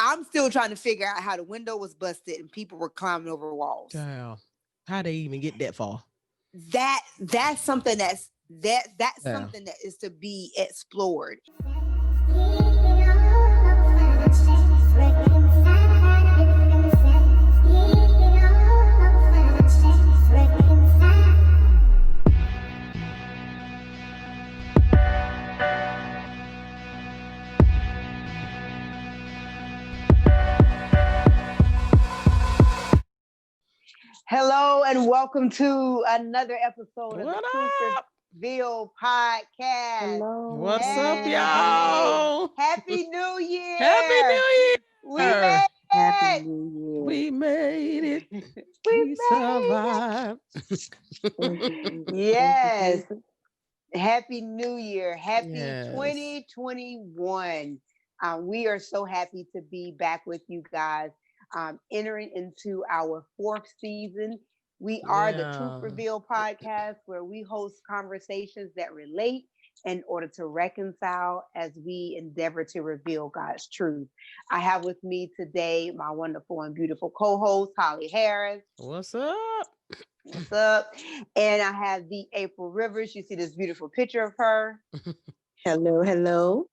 I'm still trying to figure out how the window was busted and people were climbing over walls. Damn. How they even get that far? That's something that's Yeah. something that is to be explored. Hello and welcome to another episode of the What Truth up? Reveal podcast. Hello, What's up, Hey, hello. y'all? Happy New Happy Year! We New Year. made Happy it! New We made it. We We made survived. Year. Thank you, it! Jesus. Thank you, Yes. Jesus. Happy New Year. Happy Yes. 2021. We are so happy to be back with you guys, entering into our fourth season. We are the Truth Yeah. Reveal podcast where we host conversations that relate in order to reconcile as we endeavor to reveal God's truth. I have with me today my wonderful and beautiful co host, Holly Harris. What's up? What's up? And I have the April Rivers. You see this beautiful picture of her. Hello, hello.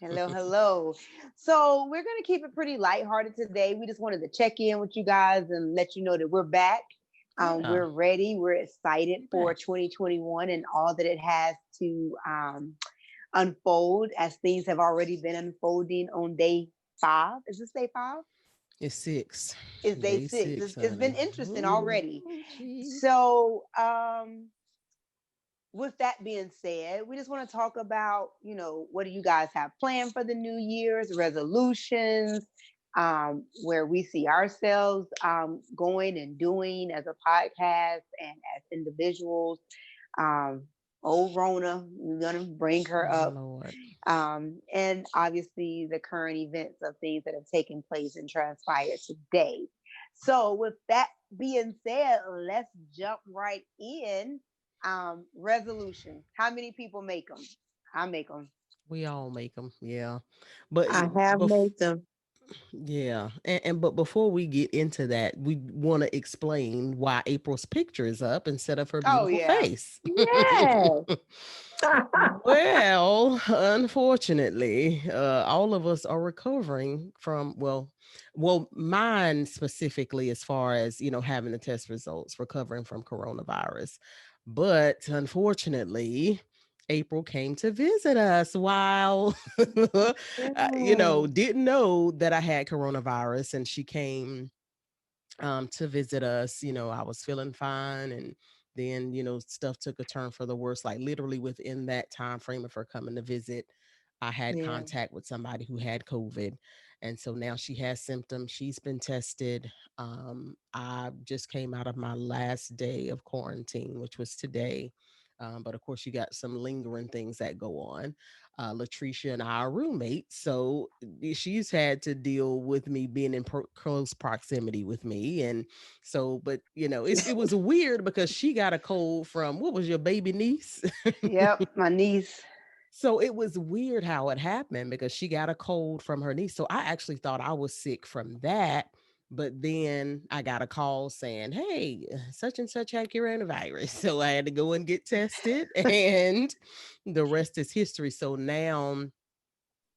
Hello, hello. So we're going to keep it pretty lighthearted today. We just wanted to check in with you guys and let you know that we're back. Yeah. We're ready. We're excited for Back. 2021 and all that it has to unfold as things have already been unfolding on day 5. Is this day 5? It's 6. It's day Day 6. 6, It's been honey. interesting Ooh, already. jeez. So, with that being said, we just want to talk about, what do you guys have planned for the New Year's, resolutions, where we see ourselves going and doing as a podcast and as individuals. Um, Old Rona, we're going to bring her My up. Lord. And obviously the current events of things that have taken place and transpired today. So, with that being said, let's jump right in. Resolution. How many people make them? I make them. We all make them. Yeah. But I have bef- made them. yeah. But before we get into that, we want to explain why April's picture is up instead of her Oh beautiful yeah. face. Yes. Well, unfortunately, all of us are recovering from mine specifically, as far as having the test results, recovering from coronavirus. But unfortunately, April came to visit us while, Mm. didn't know that I had coronavirus, and she came to visit us. I was feeling fine, and then stuff took a turn for the worse. Like literally within that time frame of her coming to visit, I had Yeah. contact with somebody who had COVID, and so now she has symptoms. She's been tested. I just came out of my last day of quarantine, which was today. But of course, you got some lingering things that go on. Latricia and I are roommates, so she's had to deal with me being in close proximity with me, and so, but it was weird because she got a cold from, what was your baby niece? Yep. My niece. So it was weird how it happened because she got a cold from her niece. So I actually thought I was sick from that. But then I got a call saying, hey, such and such had coronavirus. So I had to go and get tested, and the rest is history. So now,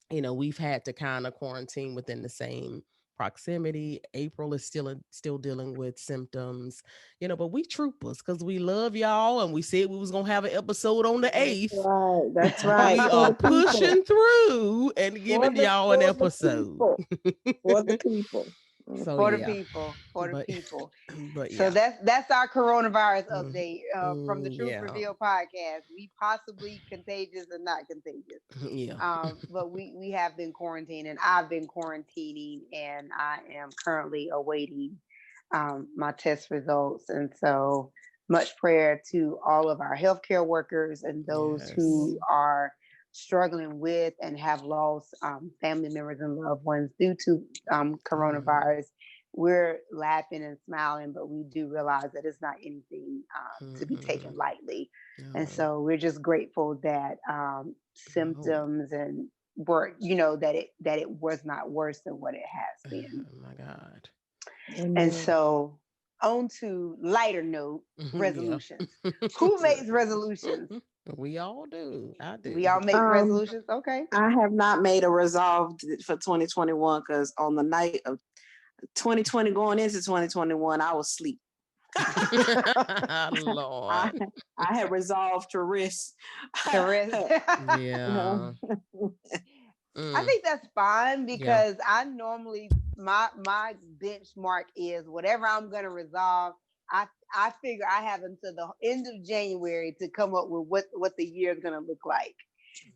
we've had to kind of quarantine within the same proximity. April is still dealing with symptoms, but we troopers because we love y'all, and we said we was gonna have an episode on the That's 8th. right. That's right. We For are the people. pushing through and For giving the y'all an for the episode. people. For the people. So For the yeah, people. For the but people. but So yeah. that's our coronavirus Mm, update from the Truth yeah. Reveal podcast. We possibly contagious and not contagious. Yeah. But we have been quarantining. I've been quarantining, and I am currently awaiting my test results. And so, much prayer to all of our healthcare workers and those Yes. who are struggling with and have lost family members and loved ones due to Mhm. coronavirus. We're laughing and smiling, but we do realize that it's not anything to be taken Mhm. lightly. And No. so we're just grateful that No. symptoms and were, that it was not worse than what it has been. Oh my God. And Amen. so, on to lighter note, Yeah. resolutions. Who makes resolutions? We all do. I We do. all make Um, resolutions. Okay. I have not made a resolve for 2021 because on the night of 2020 going into 2021, I was asleep. I Lord. I had resolved to risk. To rest. Yeah. I Mm, think that's fine yeah. because I normally my benchmark is whatever I'm gonna resolve. I figure I have until the end of January to come up with what the year is gonna look like.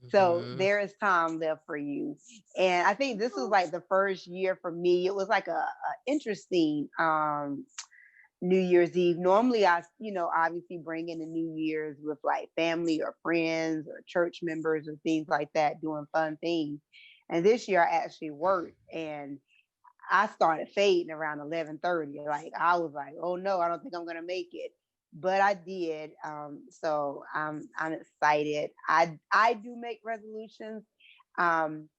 So Mhm. there is time left for you. And I think this was like the first year for me. It was like a interesting New Year's Eve. Normally I, obviously bring in the New Year's with like family or friends or church members or things like that, doing fun things. And this year I actually worked and I started fading around 11:30. Like I was like, oh no, I don't think I'm gonna make it. But I did. So I'm excited. I do make resolutions. Um,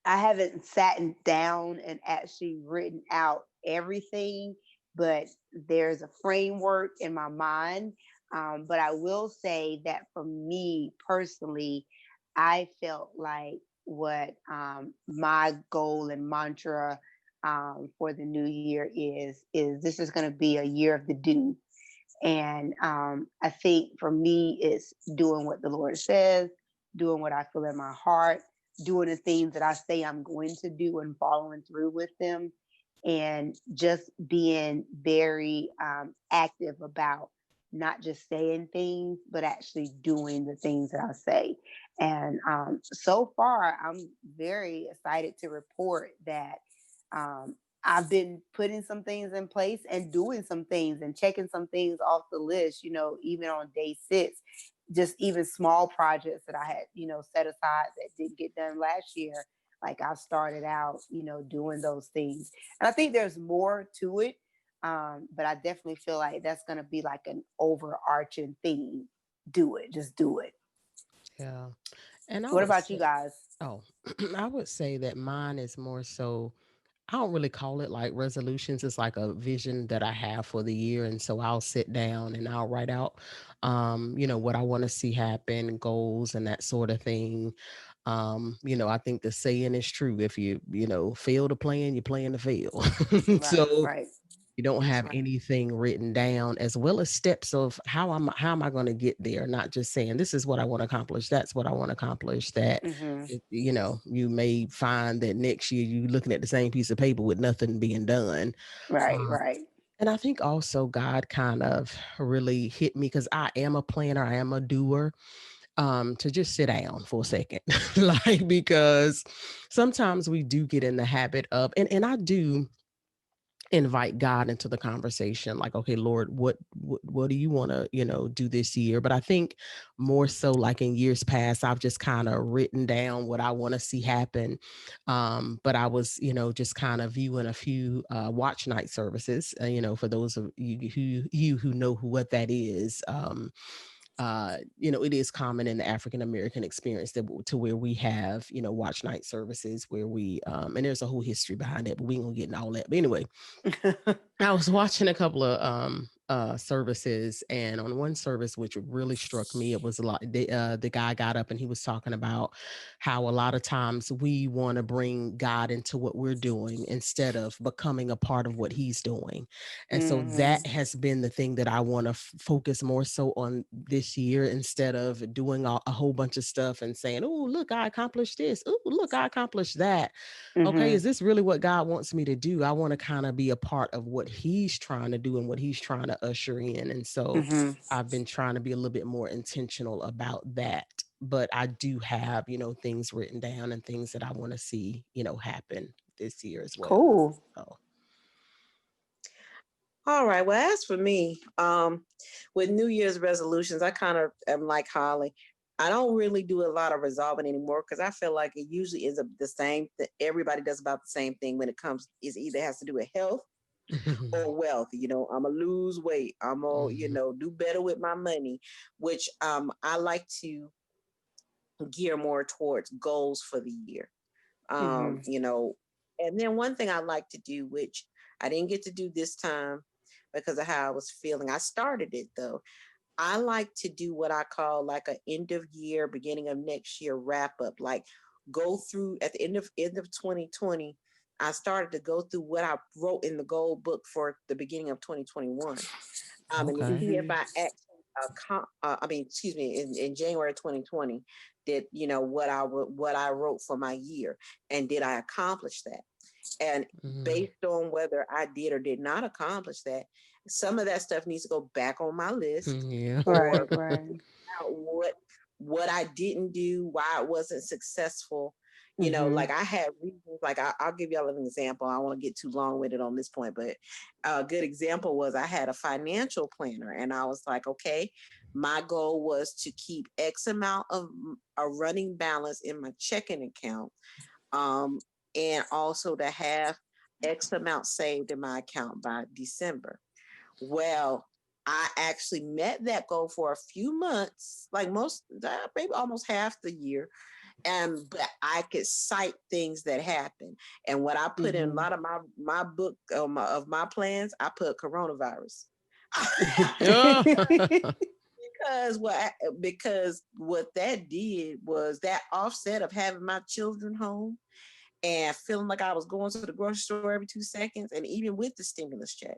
I haven't sat down and actually written out everything, but there's a framework in my mind. But I will say that for me personally, I felt like what my goal and mantra for the new year is this is going to be a year of the do. And I think for me, it's doing what the Lord says, doing what I feel in my heart, doing the things that I say I'm going to do and following through with them, and just being very active about not just saying things, but actually doing the things that I say. And so far, I'm very excited to report that um, I've been putting some things in place and doing some things and checking some things off the list, even on day 6, just even small projects that I had, set aside that didn't get done last year. Like I started out, doing those things. And I think there's more to it. But I definitely feel like that's going to be like an overarching theme. Do it, just do it. Yeah. And I What would about you say, guys? oh, I would say that mine is more so, I don't really call it like resolutions. It's like a vision that I have for the year. And so I'll sit down and I'll write out, what I want to see happen, goals and that sort of thing. I think the saying is true. If you fail to plan, you plan to fail. Right, So right. you don't That's have right. anything written down, as well as steps of how am I going to get there, not just saying this is what I want to accomplish, that's what I want to accomplish. That Mm-hmm. you may find that next year you looking at the same piece of paper with nothing being done. Right, um, right. and I think also God kind of really hit me because I am a planner, I am a doer, to just sit down for a second. Like, because sometimes we do get in the habit of, and I do invite God into the conversation. Like, okay, Lord, what do you want to, do this year? But I think more so like in years past, I've just kind of written down what I want to see happen. But I was, just kind of viewing a few watch night services, for those of you who know what that is. It is common in the African American experience to where we have, watch night services where we and there's a whole history behind it, but we ain't gonna get into all that. But anyway, I was watching a couple of services, and on one service which really struck me, it was a lot, the guy got up and he was talking about how a lot of times we want to bring God into what we're doing instead of becoming a part of what he's doing. And so Mm-hmm. that has been the thing that I want to focus more so on this year, instead of doing a whole bunch of stuff and saying, oh, look, I accomplished this, oh, look, I accomplished that. Okay, is Mm-hmm. this really what God wants me to do? I want to kind of be a part of what he's trying to do and what he's trying to usher in. And so Mm-hmm. I've been trying to be a little bit more intentional about that. But I do have, things written down and things that I want to see, happen this year as well. Cool. So, All right. Well, as for me, with New Year's resolutions, I kind of am like Holly. I don't really do a lot of resolving anymore because I feel like it usually is the same. That everybody does about the same thing when it comes. Is either has to do with health or wealth. I'm gonna lose weight. I'm gonna mhm, do better with my money, which I like to gear more towards goals for the year. Hmm. You know, and then one thing I like to do, which I didn't get to do this time because of how I was feeling. I started it though. I like to do what I call like an end of year, beginning of next year wrap up. Like go through at the end of 2020. I started to go through what I wrote in the goal book for the beginning of 2021, and to Okay. see if Hmm. I actually, I mean, excuse me, in January 2020, did what I wrote for my year, and did I accomplish that? And Mm, based on whether I did or did not accomplish that, some of that stuff needs to go back on my list, yeah. Right, or right. out what I didn't do, why it wasn't successful. You know, Hmm. like I had reasons. Like I'll give y'all an example. I don't want to get too long with it on this point, but a good example was I had a financial planner, and I was like, okay, my goal was to keep X amount of a running balance in my checking account, um, and also to have X amount saved in my account by December. Well, I actually met that goal for a few months, like maybe almost half the year. And but I could cite things that happened. And what I put in a Hmm. lot of my book of my plans, I put coronavirus. Oh. Because what that did was that offset of having my children home and feeling like I was going to the grocery store every 2 seconds, and even with the stimulus check,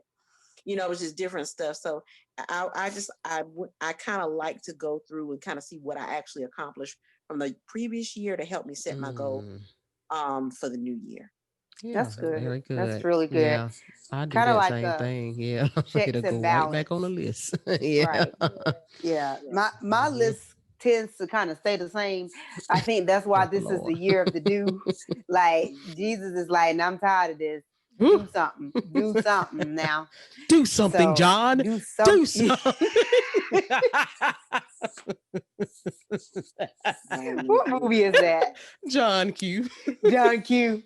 it was just different stuff. So I kind of like to go through and kind of see what I actually accomplished from the previous year to help me set my goal Mm, for the new year. yeah, That's good. very That's good. really good. Yeah, I do Kind of that like same a thing. Yeah, checks it'll and go right back balance. on the list. Yeah. Right. Yeah. Yeah. My Hmm. list tends to kind of stay the same. I think that's why Thank the this is the Lord. year of the do. Like Jesus is like, "Nah, I'm tired of this. Woo. Do something. Do something now." Do something, So John. do Do something. something. What movie is that? John Q. John Q.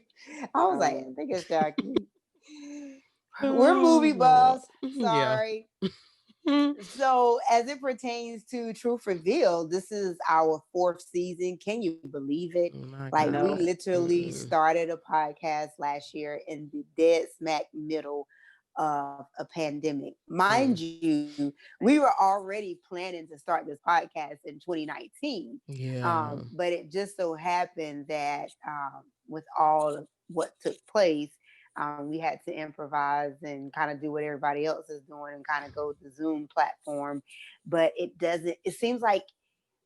I was like, I Um, think it's John Q. We're Oh movie Lord. buffs. Yeah. Sorry. So, as it pertains to Truth Revealed, this is our fourth season. Can you believe it? My Like, we no. God. literally Mm-mm. started a podcast last year in the dead smack middle of a pandemic. Mind Mm. you, we were already planning to start this podcast in 2019. Yeah. But it just so happened that with all of what took place, we had to improvise and kind of do what everybody else is doing and kind of go to the Zoom platform. But it doesn't, it seems like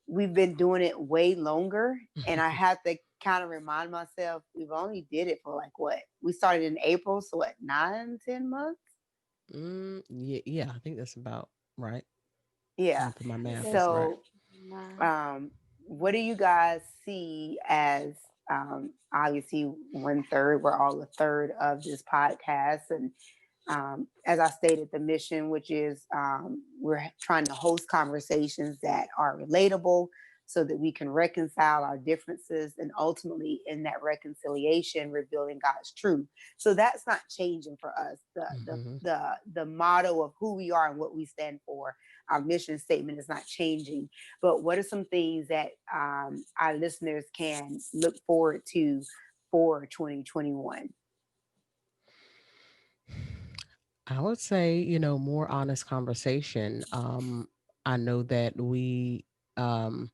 we've been doing it way longer. And I have to kind of remind myself we've only did it for like what? We started in April. So what, 9, 10 months? Yeah, yeah, I think that's about right. Yeah. If my Yeah, math that's is right. So nine. what do you guys see as obviously 1/3? We're all a third of this podcast, and as I stated, the mission, which is we're trying to host conversations that are relatable so that we can reconcile our differences and ultimately in that reconciliation revealing God's truth. So that's not changing for us. Hmm. The motto of who we are and what we stand for, our mission statement is not changing. But what are some things that our listeners can look forward to for 2021? I would say, more honest conversation. I know that um,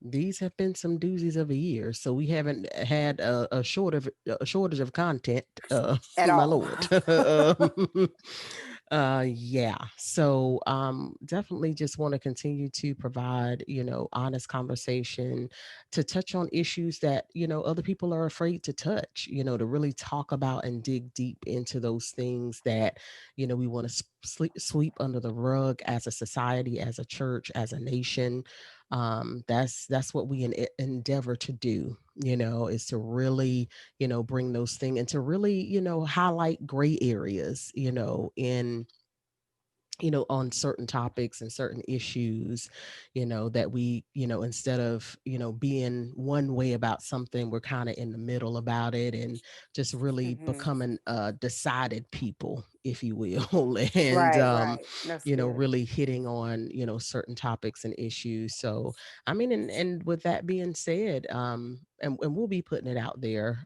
these have been some doozies of a year, so we haven't had a shortage of content. At My all. lord. Yeah. So, definitely just want to continue to provide, honest conversation to touch on issues that other people are afraid to touch. To really talk about and dig deep into those things that we want to sweep under the rug as a society, as a church, as a nation. That's what we endeavor to do, is to really bring those things and to really highlight gray areas in on certain topics and certain issues, that we, instead of, being one way about something, we're kind of in the middle about it, and just really Hmm. becoming decided people, if you will, and, Right, right. That's good. really hitting on, certain topics and issues. So, I mean, and with that being said, and we'll be putting it out there,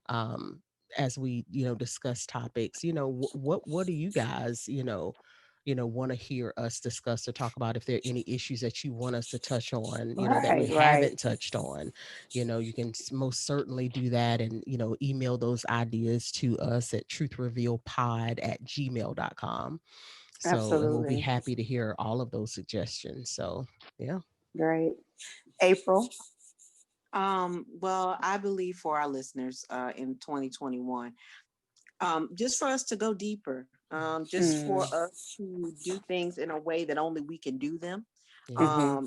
as we, discuss topics, what do you guys, want to hear us discuss or talk about? If there are any issues that you want us to touch on, that we Right, right. haven't touched on, you can most certainly do that, and, email those ideas to us at truthrevealpod@gmail.com. So, and we'll be Absolutely. happy to hear all of those suggestions. So, yeah. Great. April. Well, I believe for our listeners in 2021, just for us to go deeper, just for Mm. us to do things in a way that only we can do them. Yeah. Hmm.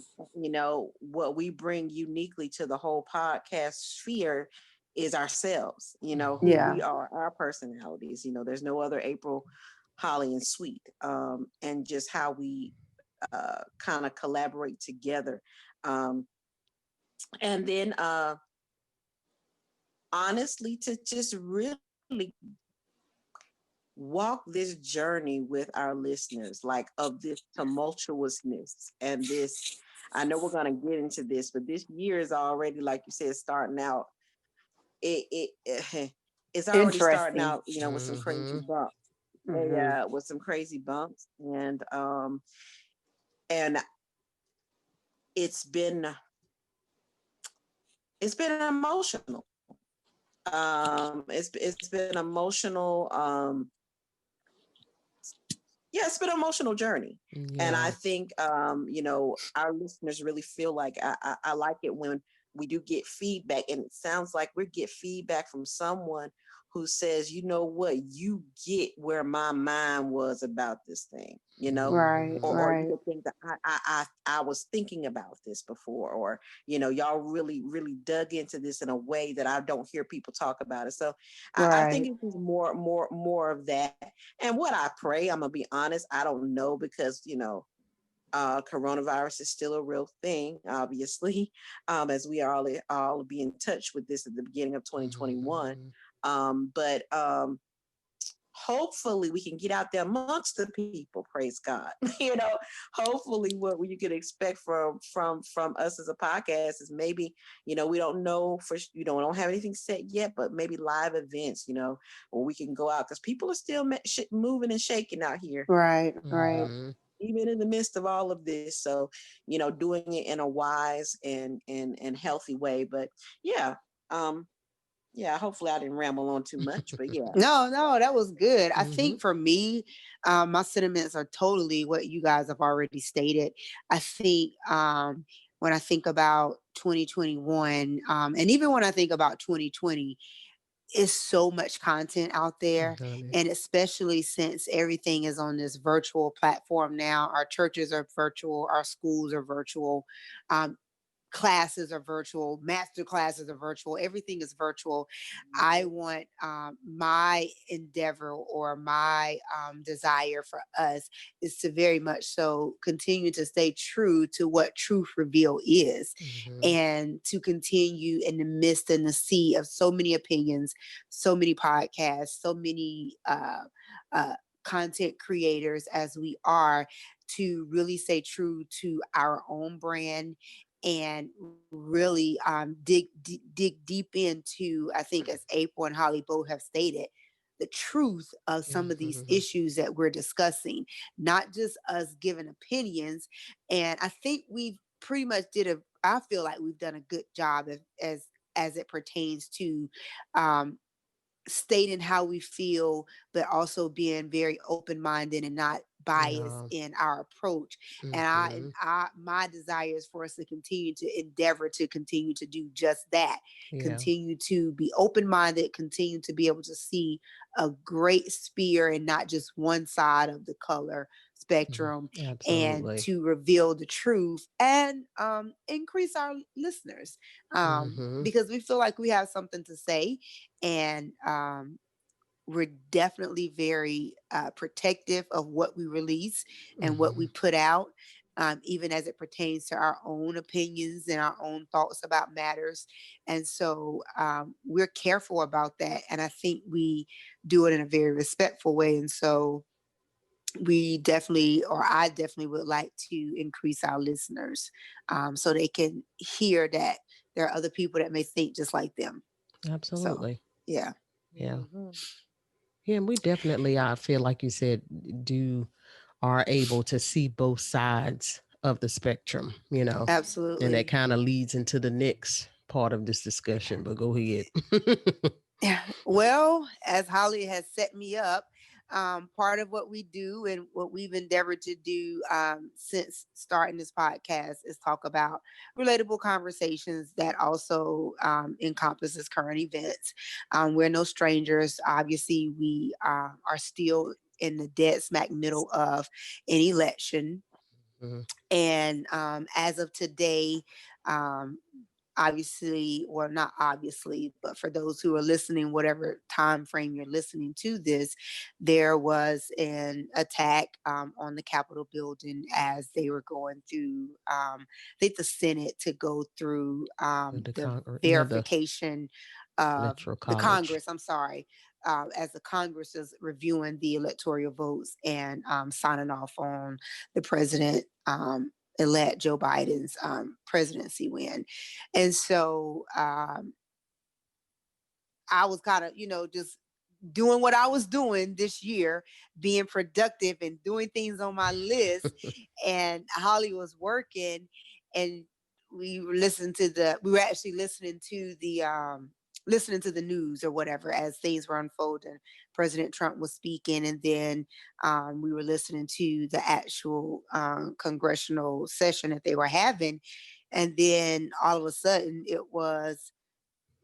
What we bring uniquely to the whole podcast sphere is ourselves, who Hmm. Yeah. we are, our personalities. There's no other April, Holly, and Sweet. And just how we kind of collaborate together. Um, and then honestly, to just really walk this journey with our listeners, like of this tumultuousness and this. I know we're going to get into this, but this year is already, like you said, starting out. It it's already starting Interesting. out, with some crazy Hmm. bumps. Hmm. Yeah, with some crazy bumps, and it's been it's been emotional. It's been emotional. Yeah, it's been an emotional journey. And I Yeah. think, our listeners really feel like I like it when we do get feedback. And it sounds like we get feedback from someone who says, you know what, you get where my mind was about this thing, Right, or you Hmm. right, could think that I was thinking about this before, or, y'all really, really dug into this in a way that I don't hear people talk about it. So I think right. it's just more of that. And what I pray, I'm gonna be honest, I don't know, because coronavirus is still a real thing, obviously, as we are all be in touch with this at the beginning of 2021. Hmm. But hopefully we can get out there amongst the people. Praise God. Hopefully what you could expect from us as a podcast is maybe, we don't know we don't have anything set yet, but maybe live events, where we can go out, because people are still moving and shaking out here, Right, right. Hmm. even in the midst of all of this. So, doing it in a wise and healthy way. But yeah, um, yeah, hopefully I didn't ramble on too much, but yeah. No, no, that was good. I Hmm. think for me, my sentiments are totally what you guys have already stated. I think when I think about 2021, and even when I think about 2020, it's so much content out there. Honey. And especially since everything is on this virtual platform now, our churches are virtual, our schools are virtual. Um, Classes are virtual, master classes are virtual, everything is virtual. I want my endeavor or my desire for us is to very much so continue to stay true to what Truth Reveal is, Hmm. and to continue in the midst and the sea of so many opinions, so many podcasts, so many uh, content creators as we are, to really stay true to our own brand, and really dig deep into, I think, as April and Holly both have stated, the truth of some of these Hmm. issues that we're discussing, not just us giving opinions. And I think we've pretty much I feel like we've done a good job as it pertains to um, stating how we feel, but also being very open minded and not biased Yeah. in our approach. And Hmm. my desire is for us to continue to endeavor to continue to do just that. Yeah. Continue to be open minded. Continue to be able to see a great sphere and not just one side of the color Mhm. spectrum, and Absolutely. to reveal the truth and increase our listeners, Mhm. because we feel like we have something to say, and we're definitely very protective of what we release and what we Mhm. put out, even as it pertains to our own opinions and our own thoughts about matters. And so we're careful about that. And I think we do it in a very respectful way. And so we definitely, or I definitely would like to increase our listeners, so they can hear that there are other people that may think just like them. So, Absolutely. yeah. Yeah. Mhm. Yeah, and we definitely, I feel like you said, do are able to see both sides of the spectrum, and that Absolutely. kind of leads into the next part of this discussion. But go ahead. Well, as Holly has set me up, part of what we do and what we've endeavored to do since starting this podcast is talk about relatable conversations that also encompasses current events. We're no strangers. Obviously, we are still in the dead smack middle of an election. Mhm. And as of today, um, obviously, or not obviously, but for those who are listening, whatever time frame you're listening to this, there was an attack on the Capitol building as they were going through, I think, the Senate to go through The the the verification of electoral the college. Congress. I'm sorry. As the Congress is reviewing the electoral votes and signing off on the president elect Joe Biden's presidency win. And so I was kind of, just doing what I was doing this year, being productive and doing things on my list. And Holly was working, and we were actually listening to the news or whatever as things were unfolding. President Trump was speaking, and then we were listening to the actual congressional session that they were having. And then all of a sudden it was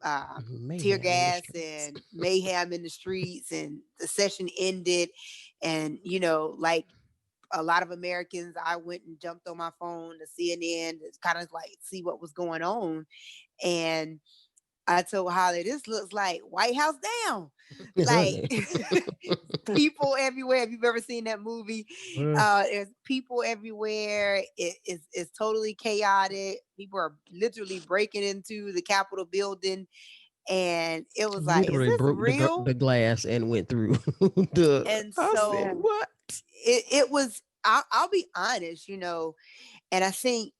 uh, tear Mayhem in the gas streets. and mayhem in the streets, and the session ended. And like a lot of Americans, I went and jumped on my phone to CNN to kind of like see what was going on. And I told Holly, this looks like White House down. Like Honey. people everywhere. If you've ever seen that movie, Uh, there's people everywhere. It's totally chaotic. People are literally breaking into the Capitol building. And it was like, is Literally this broke real? the glass and went through the. And I said, so what? it was, I'll be honest, and I think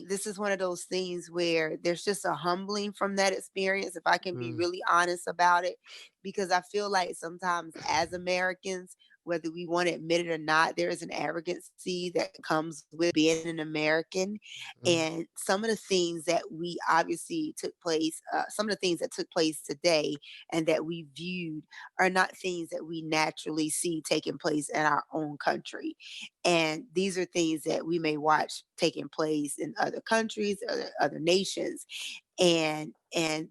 this is one of those things where there's just a humbling from that experience, if I can be Mm, really honest about it, because I feel like sometimes as Americans, whether we want to admit it or not, there is an arrogancy that comes with being an American. mm, And some of the things that we obviously took place, some of the things that took place today and that we viewed are not things that we naturally see taking place in our own country. And these are things that we may watch taking place in other countries, other nations. And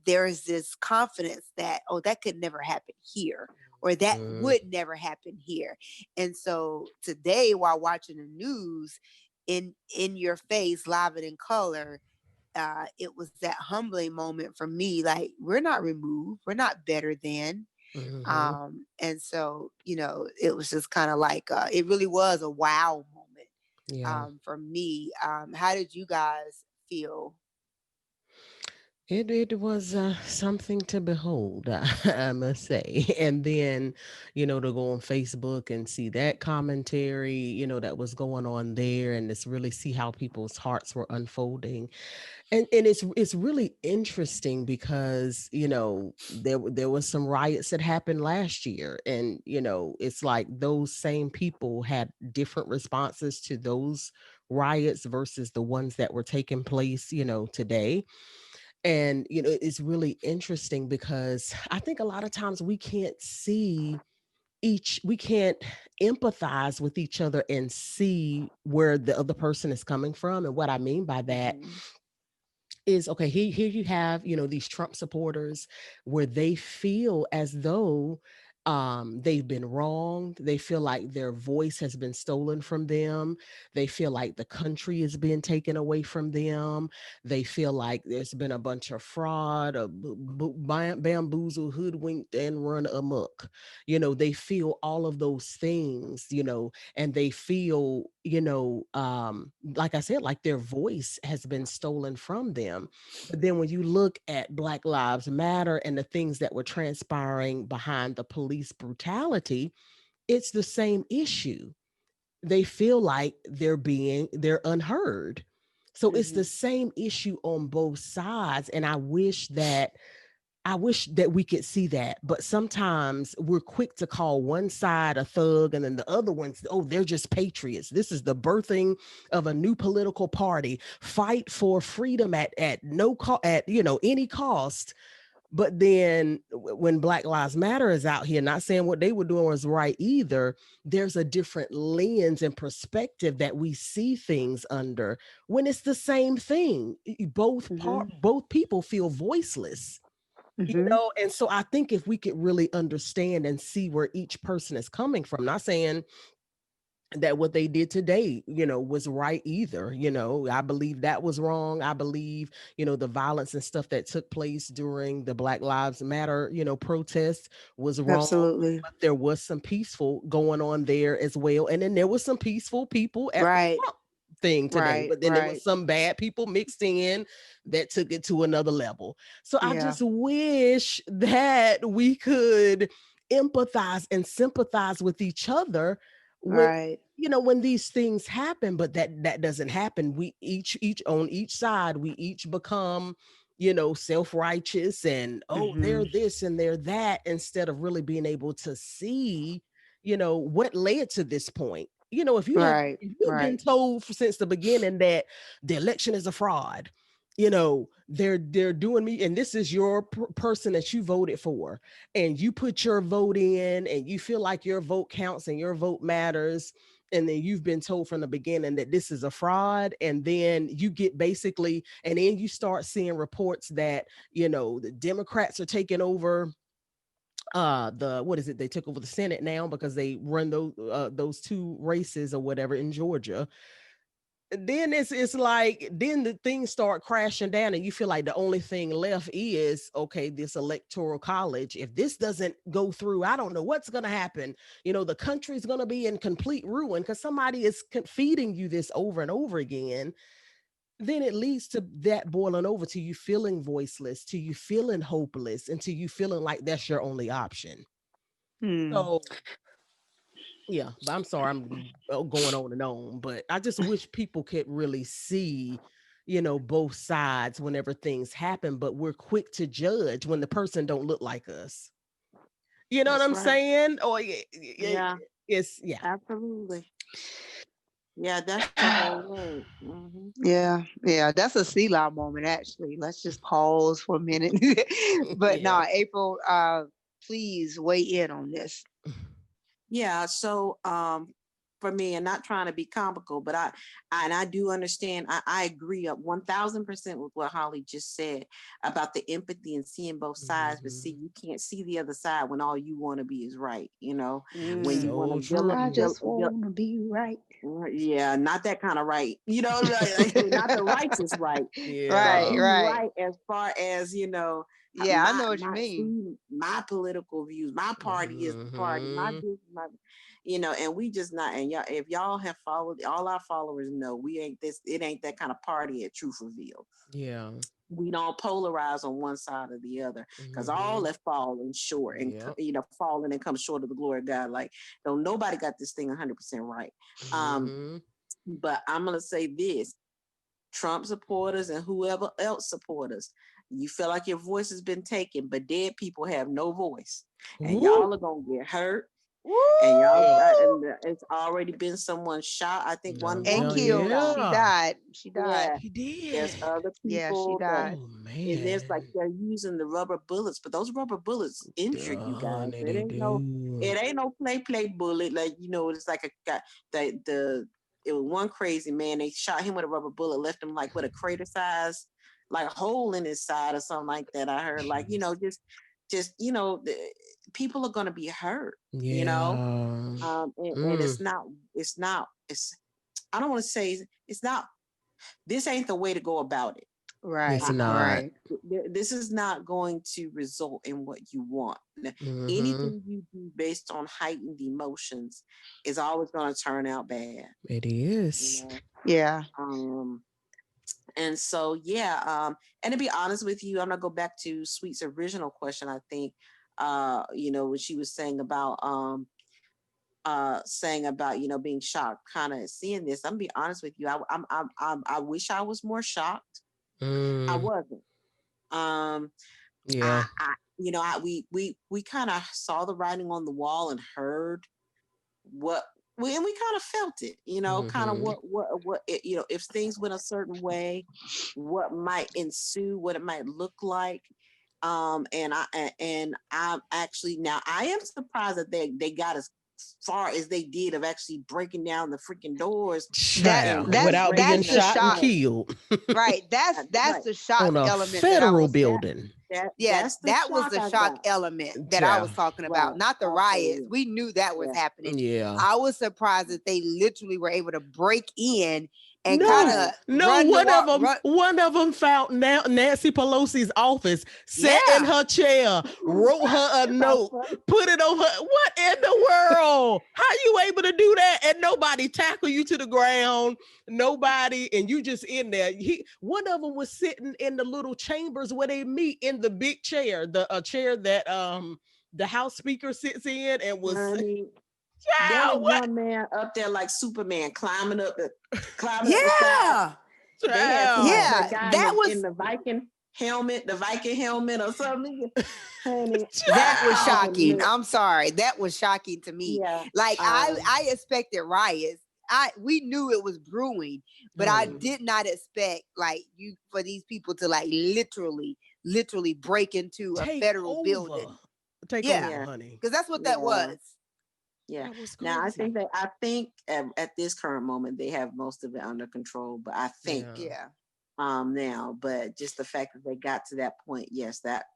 there is this confidence that, oh, that could never happen here, or that mm, would never happen here. And so today, while watching the news, in your face, live and in color, it was that humbling moment for me. Like, we're not removed, we're not better than. mhm. And so, it was just kind of like, it really was a wow moment Yeah. for me. How did you guys feel? It was something to behold, I must say. And then, to go on Facebook and see that commentary, that was going on there, and just really see how people's hearts were unfolding. And it's really interesting because there was some riots that happened last year, and it's like those same people had different responses to those riots versus the ones that were taking place today. And it's really interesting because I think a lot of times we can't empathize with each other and see where the other person is coming from. And what I mean by that Hmm. is, okay, here you have these Trump supporters where they feel as though They've been wronged. They feel like their voice has been stolen from them. They feel like the country is being taken away from them. They feel like there's been a bunch of fraud, bamboozle, hoodwinked, and run amok. They feel all of those things, and they feel, like I said, like their voice has been stolen from them. But then when you look at Black Lives Matter and the things that were transpiring behind the police brutality, it's the same issue. They feel like they're unheard. So it's the Mhm. same issue on both sides. And I wish that we could see that, but sometimes we're quick to call one side a thug and then the other ones, oh, they're just patriots. This is the birthing of a new political party. Fight for freedom at no cost, at any cost. But then when Black Lives Matter is out here, not saying what they were doing was right either, there's a different lens and perspective that we see things under when it's the same thing. Mhm. Both people feel voiceless. Mhm. And so I think if we could really understand and see where each person is coming from, not saying that what they did today, was right either. I believe that was wrong. I believe, the violence and stuff that took place during the Black Lives Matter, protests was wrong. Absolutely. But there was some peaceful going on there as well. And then there was some peaceful people at the Right. Trump thing today. Right. But then there was Right. some bad people mixed in that took it to another level. So I Yeah. just wish that we could empathize and sympathize with each other when Right. when these things happen. But that doesn't happen. We each on each side, we each become self-righteous and, oh, they're Mhm. this and they're that, instead of really being able to see what led to this point. Right. If you've been Right. told since the beginning that the election is a fraud, they're doing me, and this is your person that you voted for, and you put your vote in and you feel like your vote counts and your vote matters, and then you've been told from the beginning that this is a fraud, and then you get basically, and then you start seeing reports that the Democrats are taking over the what is it, they took over the Senate now because they run those two races or whatever in Georgia. Then it's like, then the things start crashing down and you feel like the only thing left is, okay, this electoral college. If this doesn't go through, I don't know what's going to happen. The country's going to be in complete ruin because somebody is feeding you this over and over again. Then it leads to that boiling over to you feeling voiceless, to you feeling hopeless, and to you feeling like that's your only option. Hmm. So yeah, but I'm sorry, I'm going on and on, but I just wish people could really see, both sides whenever things happen, but we're quick to judge when the person don't look like us. You know what That's I'm right. saying? Or Yeah, it's yeah. absolutely. Yeah, that's the whole word. Hmm. Yeah, yeah, that's a sea law moment, actually. Let's just pause for a minute. But Yeah. no, April, please weigh in on this. Yeah, so for me, and not trying to be comical, but I do understand. I agree up 1,000% with what Holly just said about the empathy and seeing both sides, but see, Mhm. you can't see the other side when all you want to be is right. When you Mm. want So to develop, I true. just want to be right. yeah, not that kind of right. Not the righteous right, but Right, Yeah. be right. right as far as Yeah, I know what you mean. my political views. My party is the party. My Mhm. this, my, and we just not. And y'all, if y'all have followed, all our followers know we ain't this. It ain't that kind of party at Truth Revealed. Yeah. We don't polarize on one side or the other because all Mhm. have fallen short and Yep. fallen and come short of the glory of God. Like, don't nobody got this thing 100% right. Um, Mhm. but I'm gonna say this: Trump supporters and whoever else supporters, you feel like your voice has been taken, but dead people have no voice, and Woo. y'all are gonna get hurt. And y'all, Yeah. and it's already been someone shot. I think one And Yeah. woman just killed. died. She Yeah. died. She died. Yeah, He there's did. other Yeah, she people that, died. Oh and there's like man. they're using the rubber bullets, but those rubber bullets injure you Duh, guys. honey, they do. It ain't no play bullet. Like it's like a guy the it was one crazy man. They shot him with a rubber bullet, left him like with a crater size, like a hole in his side or something like that. I heard like Jeez. just people are going to be hurt, Yeah. and it's I don't want to say it's not, this ain't the way to go about it. It's Right, not. right. This is not going to result in what you want. Now, Mm-hmm. anything you do based on heightened emotions is always going to turn out bad, It you is. know. Yeah. Um, and so, yeah. And to be honest with you, I'm gonna go back to Sweet's original question. I think, when she was saying about being shocked, kind of seeing this. I'm gonna be honest with you. I wish I was more shocked. I Mm, wasn't. Um, yeah. we kind of saw the writing on the wall and heard what and we kind of felt it, kind of Mm-hmm. if things went a certain way, what might ensue, what it might look like. And I'm actually, now I am surprised that they got as far as they did of actually breaking down the freaking doors That's and Child, that's without being that's breaking the shot and shock. killed Right. That's right. the shock on a element that I federal was. That building. Yeah, that's the that was shock the I shock got. element that I Child. was talking about, Right. not the Okay. riots. We knew that was Yeah. happening. Yeah. I was surprised that they literally were able to break in and kind No, of Right. no, run the walk. Run. one of them found Nancy Pelosi's office, sat in Yeah. her chair, wrote her a It's all note, funny. put it over her. What in the world? How you able to do that and nobody tackle you to the ground? Nobody, and you just in there. One of them was sitting in the little chambers where they meet in the big chair, the chair that the House Speaker sits in, and was Honey, there was child, what one man up there like Superman climbing up the side. Yeah. They had somebody, child, that Yeah. guy in That in was the Viking helmet or something. Honey, that was I child. would shocking. look. I'm sorry. That was shocking to me. Yeah. Like I expected riots. We knew it was brewing, but I Honey, did not expect like you for these people to like literally break into a take federal over. building. Take over, Yeah, Yeah. honey. because that's what that Yeah. was. Yeah. That was Now crazy. I think at this current moment they have most of it under control, but I think Yeah. Yeah. now, but just the fact that they got to that point, yes, that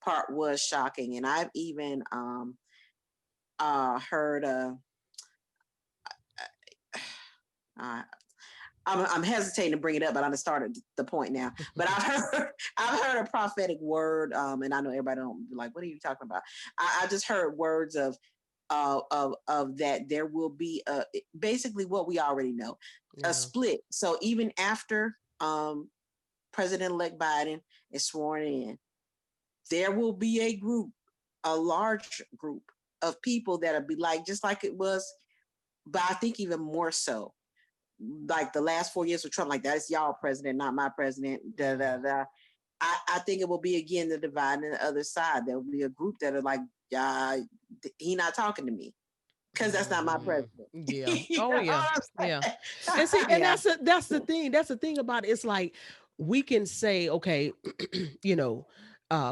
part was shocking. And I've even heard uh I'm hesitating to bring it up, but I'm gonna start at the point now. But I've heard a prophetic word, and I know everybody don't be like, what are you talking about? I just heard words of that there will be basically what we already know, a Yeah. split. So even after President-elect Biden is sworn in, there will be a large group of people that'll be like, just like it was, but I think even more so, like the last 4 years of Trump, like that is y'all president, not my president. Da da da. I think it will be again the divide and the other side. There will be a group that are like, uh, he not talking to me because that's not my Mhm. president. Yeah. You Oh know yeah. what Yeah. I'm And see, saying? and Yeah. that's the thing. That's the thing about it. It's like we can say, okay, you know,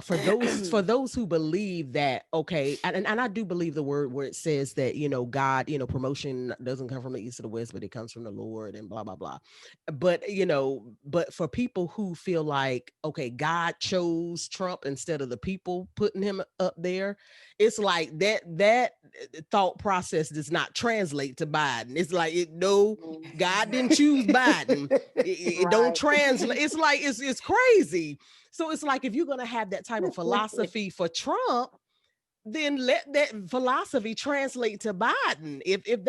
for those who believe that, okay, and I do believe the word where it says that, God, promotion doesn't come from the east or the west, but it comes from the Lord and blah blah blah. But but for people who feel like, okay, God chose Trump instead of the people putting him up there, it's like that thought process does not translate to Biden. It's like, no, God didn't choose Biden. It don't Right. translate. It's like it's crazy. So it's like, if you're gonna have that type of philosophy for Trump, then let that philosophy translate to Biden. If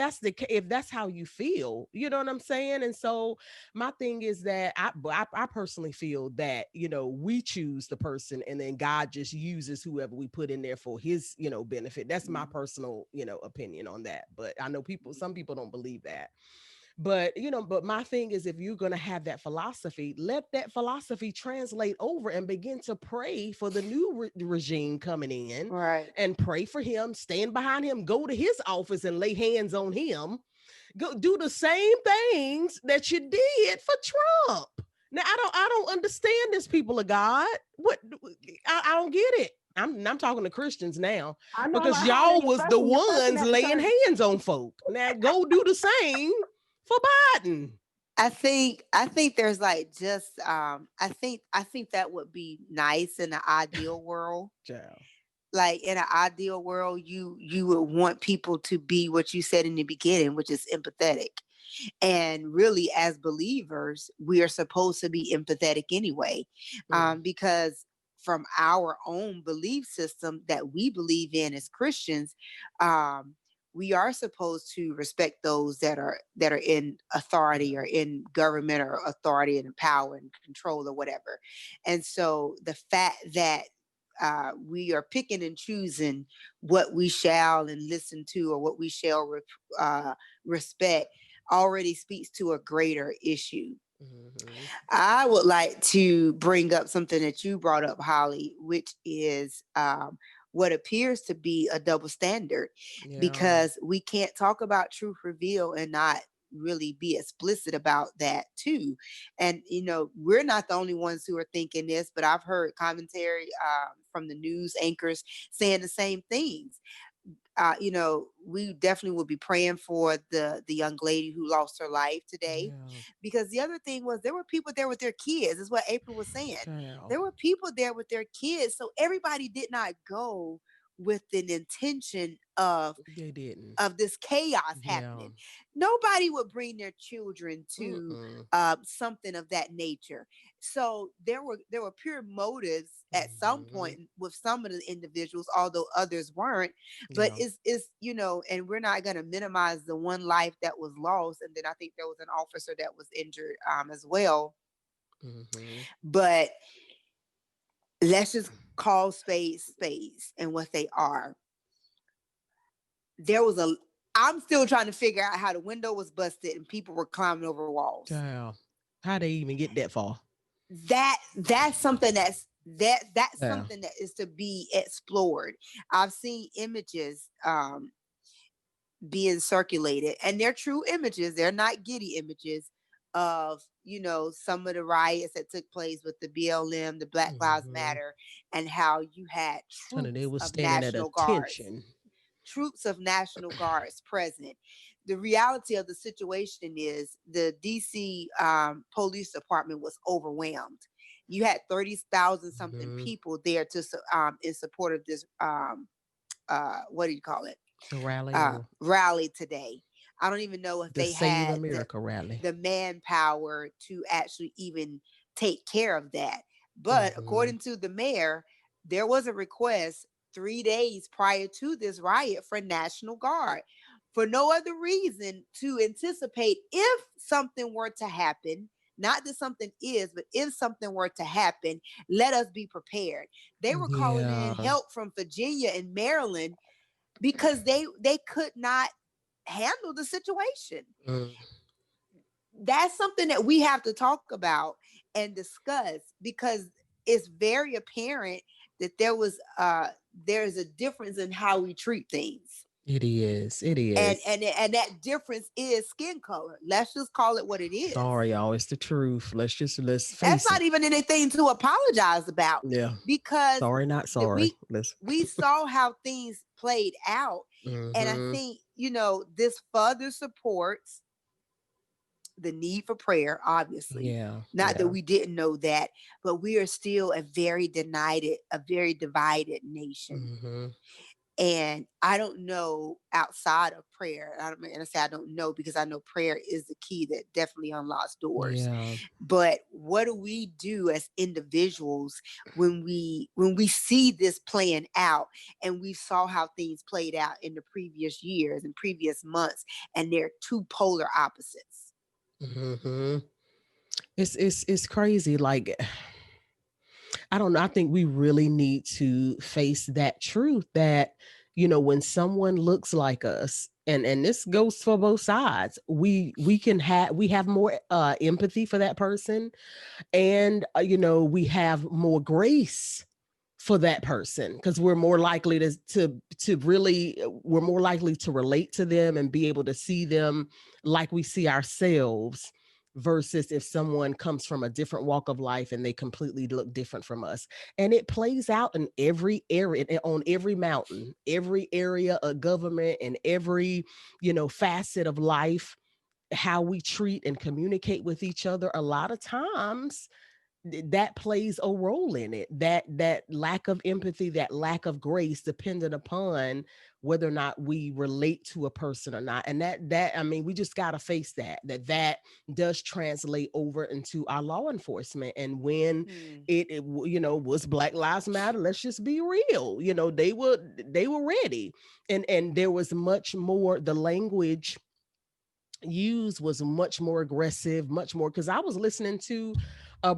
that's how you feel, you know what I'm saying. And so my thing is that I personally feel that, we choose the person, and then God just uses whoever we put in there for his benefit. That's my personal opinion on that. But I know some people don't believe that. But my thing is, if you're going to have that philosophy, let that philosophy translate over and begin to pray for the new regime coming in, Right. and pray for him, stand behind him, go to his office and lay hands on him. Go do the same things that you did for Trump. Now I don't understand this, people of God. What I don't get it. I'm talking to Christians now, I know, because like Holly, y'all you're was the fussing, you're fussing ones at the laying church. hands on folk. Now go do the same for Biden. I think there's like I think that would be nice in the ideal world. Child. like in an ideal world, you would want people to be what you said in the beginning, which is empathetic. And really, as believers, we are supposed to be empathetic anyway, Mm, because from our own belief system that we believe in as Christians, um, we are supposed to respect those that are in authority or yeah. in government or authority and power and control or whatever. And so the fact that we are picking and choosing what we shall and listen to or what we shall respect already speaks to a greater issue. Hmm. I would like to bring up something that you brought up, Holly, which is what appears to be a double standard, Yeah. because we can't talk about truth reveal and not really be explicit about that too. And we're not the only ones who are thinking this, but I've heard commentary from the news anchors saying the same things. We definitely will be praying for the young lady who lost her life today. Yeah. Because the other thing was there were people there with their kids, is what April was saying. Child. There were people there with their kids. So everybody did not go with an intention of They didn't. this chaos Yeah. happening. Nobody would bring their children to Mm-mm. something of that nature. So there were pure motives at some Hmm. point with some of the individuals, although others weren't. But Yeah. it's and we're not going to minimize the one life that was lost, and then I think there was an officer that was injured as well. Hmm. But let's just call spades spades and what they are. There was a I'm still trying to figure out how the window was busted and people were climbing over walls. Child. How they even get that far? That's something that's Yeah. something that is to be explored. I've seen images being circulated, and they're true images. They're not giddy images of some of the riots that took place with the BLM, the Black Lives Hmm. Matter, and how you had Honey, they was of standing at National Guards attention. present. The reality of the situation is the DC police department was overwhelmed. You had 30,000 something Hmm. people there in support of this what do you call it, The rally or rally today. I don't even know if the they Save had the America rally. the manpower to actually even take care of that. But Hmm. according to the mayor, there was a request 3 days prior to this riot for National Guard for no other reason to anticipate if something were to happen. Not that something is, but if something were to happen, let us be prepared. They were calling in Yeah. help from Virginia and Maryland because they could not handle the situation. Mm. That's something that we have to talk about and discuss, because it's very apparent that there's a difference in how we treat things. It is. It and is. and and that difference is skin color. Let's just call it what it is. Sorry, y'all. It's the truth. Let's That's face not it. even anything to apologize about, Yeah. because Sorry, not that sorry. we Let's. we saw how things played out. And I Hmm. think this further supports the need for prayer, obviously. Yeah. Not that Yeah. we didn't know that, but we are still a very divided nation. Hmm. And I don't know outside of prayer. I don't and I say I don't know because I know prayer is the key that definitely unlocks doors. Yeah. But what do we do as individuals when we see this playing out, and we saw how things played out in the previous years and previous months, and they're two polar opposites? Hmm. It's crazy. Like I don't know. I think we really need to face that truth that, when someone looks like us, and this goes for both sides, we have more empathy for that person, and we have more grace for that person because we're more likely to really we're more likely to relate to them and be able to see them like we see ourselves, versus if someone comes from a different walk of life and they completely look different from us. And it plays out in every area, on every mountain, every area of government, and every facet of life, how we treat and communicate with each other. A lot of times that plays a role in it. That lack of empathy, that lack of grace, dependent upon whether or not we relate to a person or not. And that I mean, we just got to face that does translate over into our law enforcement. And when Mm. was Black Lives Matter, let's just be real, they were ready. And there was much more, the language used was much more aggressive, much more, because I was listening to a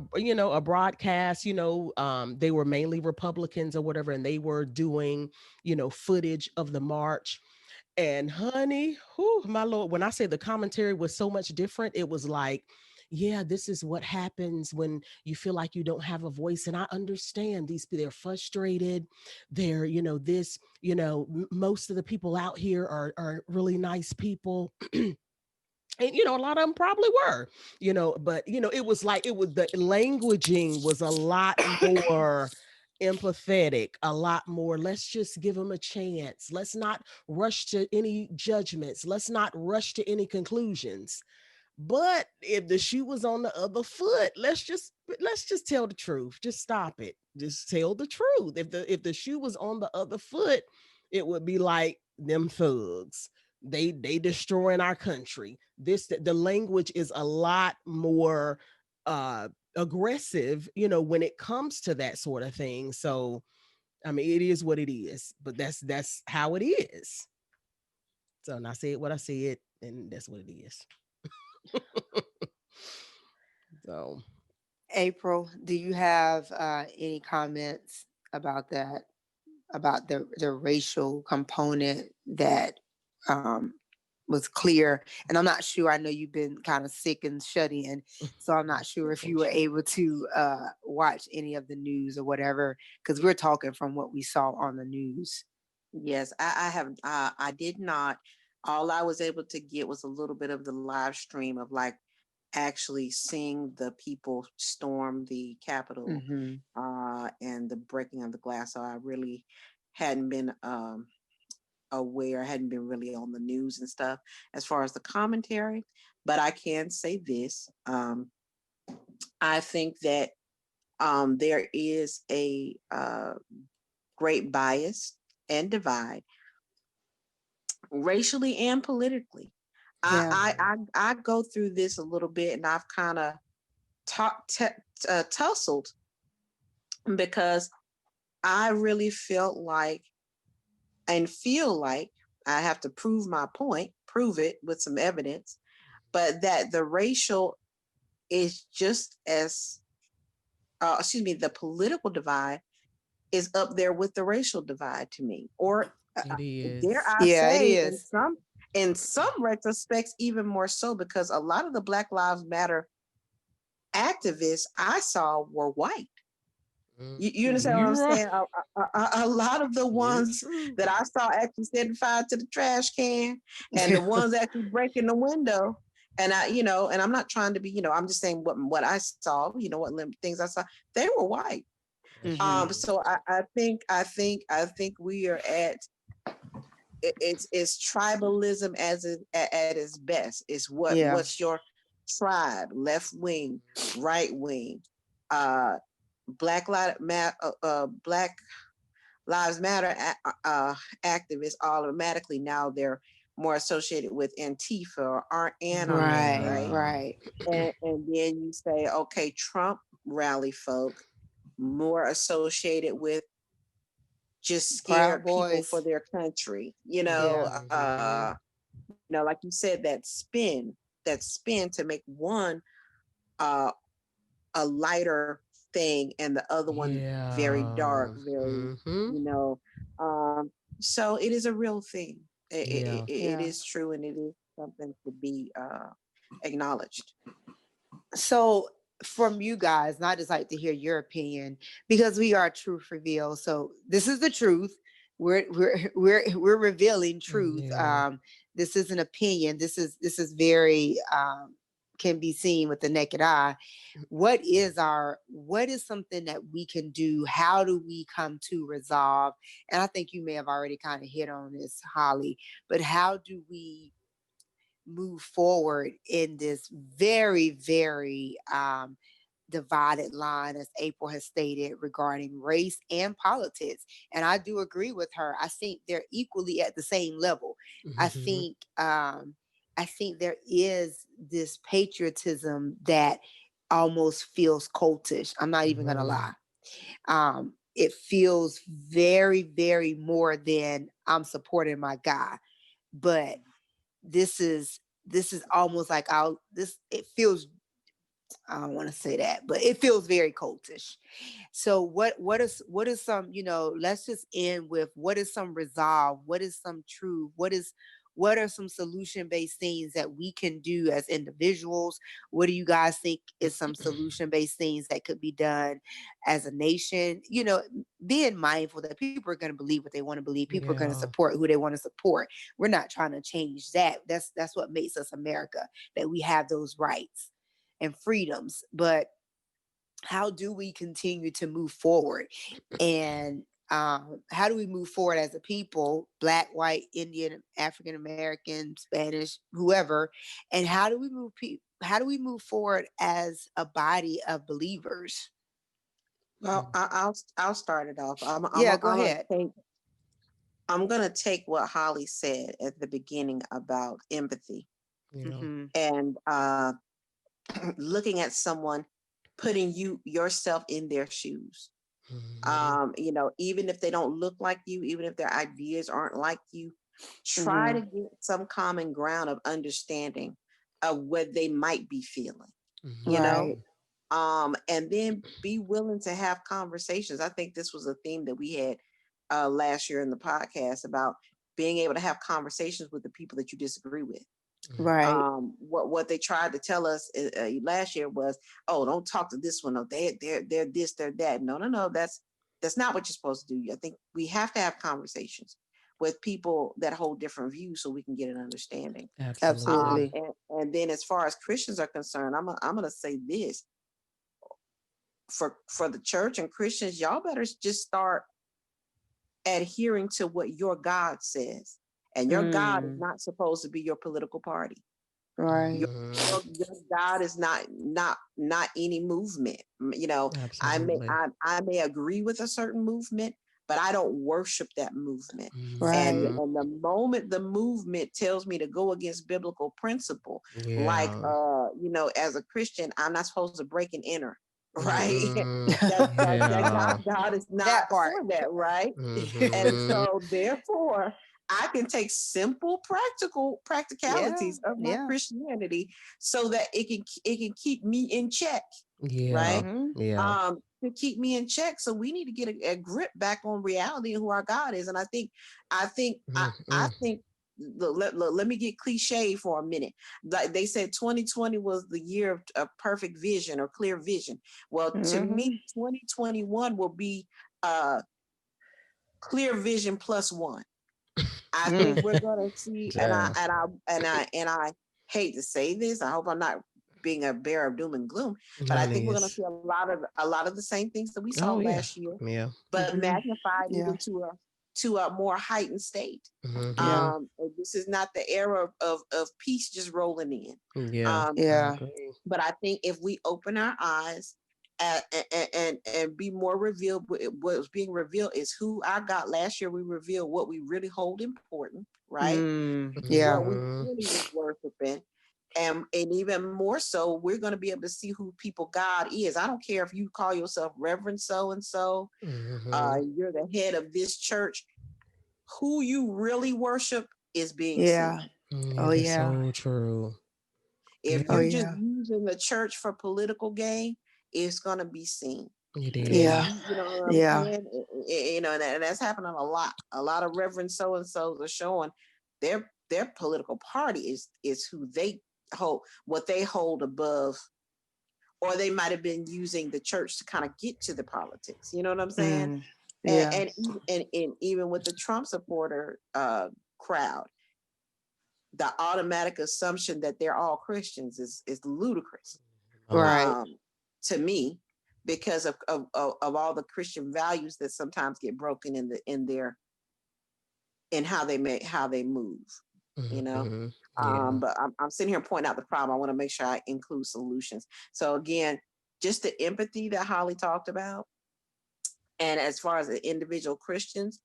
broadcast, they were mainly Republicans or whatever, and they were doing, footage of the march. And honey, whew, my lord, when I say the commentary was so much different, it was like, yeah, this is what happens when you feel like you don't have a voice. And I understand these, they're frustrated. They're, this, most of the people out here are really nice people. And a lot of them probably were, but it was like, it was, the languaging was a lot more empathetic, a lot more, let's just give them a chance, let's not rush to any judgments, let's not rush to any conclusions. But if the shoe was on the other foot, let's just tell the truth. Just stop it. Just tell the truth. If the shoe was on the other foot, it would be like them thugs. They destroying our country. The language is a lot more aggressive, when it comes to that sort of thing. So I mean, it is what it is, but that's how it is. So, and I said what I said, and that's what it is. So April, do you have any comments about that? About the racial component that um, was clear. And I'm not sure. I know you've been kind of sick and shut in, so I'm not sure if you were able to watch any of the news or whatever. Because we're talking from what we saw on the news. Yes, I have. I did not. All I was able to get was a little bit of the live stream of like actually seeing the people storm the Capitol Hmm. and the breaking of the glass. So I really hadn't been aware, hadn't been really on the news and stuff as far as the commentary. But I can say this: I think that there is a great bias and divide racially and politically. Yeah. I go through this a little bit, and I've kind of tussled because I really felt like and feel like I have to prove my point, prove it with some evidence, but that the racial is just as, excuse me, the political divide is up there with the racial divide to me, or it dare is. I Yeah, it say, is. in some retrospects, even more so, because a lot of the Black Lives Matter activists I saw were white. You understand what I'm You're right. saying? A lot of the It's ones true. that I saw actually setting fire to the trash can, and the ones actually breaking the window. And and I'm not trying to be, I'm just saying what I saw, what things I saw, they were white. That's Hmm. true. So I think we are at it's tribalism at its best. It's Yeah. what's your tribe, left wing, right wing, uh, Black Lives Matter activists automatically now they're more associated with Antifa or anarchy, Right. right? Yeah. Right. And then you say, okay, Trump rally folk more associated with just Proud scared people for Boys. their country. Yeah. Mhm. Like you said, that spin to make one uh, a lighter thing and the other one very dark, Yeah. very, Mhm. you know. Um, so it is a real thing. Yeah. It Yeah. is true, and it is something to be acknowledged. So from you guys, and I just like to hear your opinion because we are truth reveal. So this is the truth. We're revealing truth. Yeah. This is an opinion. This is very can be seen with the naked eye. What is something that we can do? How do we come to resolve? And I think you may have already kind of hit on this, Holly, but how do we move forward in this very, very divided line, as April has stated, regarding race and politics. And I do agree with her. I think they're equally at the same level. I Mhm. think I think there is this patriotism that almost feels cultish. I'm not even gonna Mhm. lie. It feels very, very more than I'm supporting my guy. But this is almost like I'll this it feels, I don't want to say that, but it feels very cultish. So what is some, let's just end with what is some resolve, what is some truth, what are some solution based things that we can do as individuals? What do you guys think is some solution based things that could be done as a nation? Being mindful that people are going to believe what they want to believe, people are going to Yeah. support who they want to support. We're not trying to change that. That's what makes us America, that we have those rights and freedoms. But how do we continue to move forward? And how do we move forward as a people, Black, white, Indian, African American, Spanish, whoever? And how do we move forward as a body of believers? Well, I'll start it off. Yeah, go ahead. I'm gonna take what Holly said at the beginning about empathy Yeah. Hmm. and looking at someone, putting yourself in their shoes. Mhm. Even if they don't look like you, even if their ideas aren't like you, try to Hmm. get some common ground of understanding of what they might be feeling, you know? Right. Mhm. And then be willing to have conversations. I think this was a theme that we had last year in the podcast about being able to have conversations with the people that you disagree with. Right. What they tried to tell us last year was, oh, don't talk to this one. No, they're this, they're that. No, no, no. That's not what you're supposed to do. I think we have to have conversations with people that hold different views so we can get an understanding. Absolutely. Absolutely. And then as far as Christians are concerned, I'm gonna say this for the church and Christians, y'all better just start adhering to what your God says. And your God is Mm, not supposed to be your political party. Your, right. Mhm. your God is not any movement. Absolutely. I may agree with a certain movement, but I don't worship that movement. And Right. Mhm. and the moment the movement tells me to go against biblical principle, like Yeah. as a Christian, I'm not supposed to break and enter, right? Mm-mm. That Yeah. God is not That part. for that, right? And Mhm. so therefore I can take simple Yeah. practicalities of my Yeah. Christianity so that it can keep me in check, Yeah. right? Hmm. Yeah. To keep me in check. So we need to get a grip back on reality and who our God is. And I Mhm. think let me get cliche for a minute. Like they said 2020 was the year of perfect vision or clear vision. Well, to me, Hmm. 2021 will be uh clear vision plus one. I think Mm. we're gonna see, Yeah. and I hate to say this. I hope I'm not being a bearer of doom and gloom, but I None think we're gonna is. see a lot of the same things that we saw Oh yeah. last year, Yeah. but Hmm. magnified Yeah. even to a more heightened state. Yeah. Mhm. This is not the era of peace just rolling in. Yeah. Um, I Yeah. agree. but I think if we open our eyes and be more revealed, what was being revealed is who I got last year. We revealed what we really hold important, right? Mm. Yeah. What we Mhm. really was worshiping. And even more so, we're going to be able to see who people God is. I don't care if you call yourself Reverend so and so, Mhm. you're the head of this church. Who you really worship is being Yeah. seen. Oh Yeah, that's yeah. so true. If Oh Yeah, you're just yeah. using the church for political gain, it's going to be seen. it If Yeah. is. you know what I'm Yeah. saying, and that's happening a lot. A lot of Reverend so and so's are showing their political party is who they hold, what they hold above, or they might have been using the church to kind of get to the politics. You know what I'm saying? Mm. And Yeah. and and even with the Trump supporter crowd, the automatic assumption that they're all Christians is ludicrous Oh, Right. um, to me, because of all the Christian values that sometimes get broken in how they move, you know. mhm. Yeah. But I'm sitting here pointing out the problem. I want to make sure I include solutions. So again, just the empathy that Holly talked about. And as far as the individual Christians,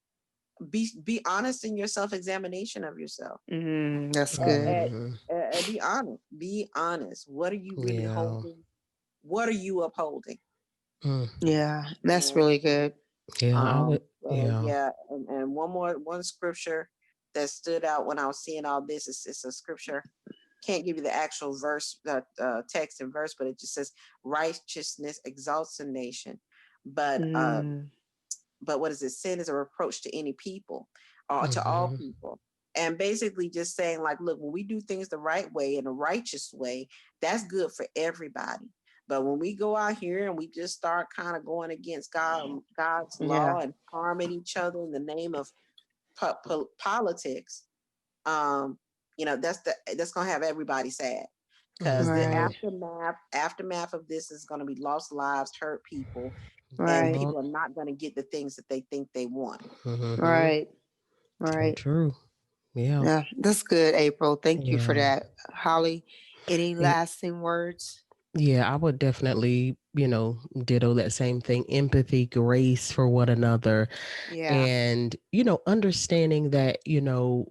be honest in your self-examination of yourself. That's Uh, good. uh, Mm-hmm. be honest. Be honest. What are you really Yeah. holding? What are you upholding? Mm. Yeah, that's And really good. Yeah, I would. so Yeah. yeah, and one scripture that stood out when I was seeing all this is it's a scripture. Can't give you the actual verse, text and verse, but it just says righteousness exalts a nation, but Mm, what is it? Sin is a reproach to any people or to all Mm-hmm. people. And basically just saying, like, look, when we do things the right way, in a righteous way, that's good for everybody. But when we go out here and we just start kind of going against God's yeah. law and harming each other in the name of politics, um, that's gonna have everybody sad, because the Mm-hmm. Right. aftermath of this is gonna be lost lives, hurt people, and Right. Yup. people are not gonna get the things that they think they want. Mm-hmm. Right. So Right. true. Yeah. Yeah, that's good, April. Thank you for Yeah. that. Holly, any Yeah. lasting words? Yeah, I would definitely, ditto that same thing. Empathy, grace for one another, Yeah. and, understanding that,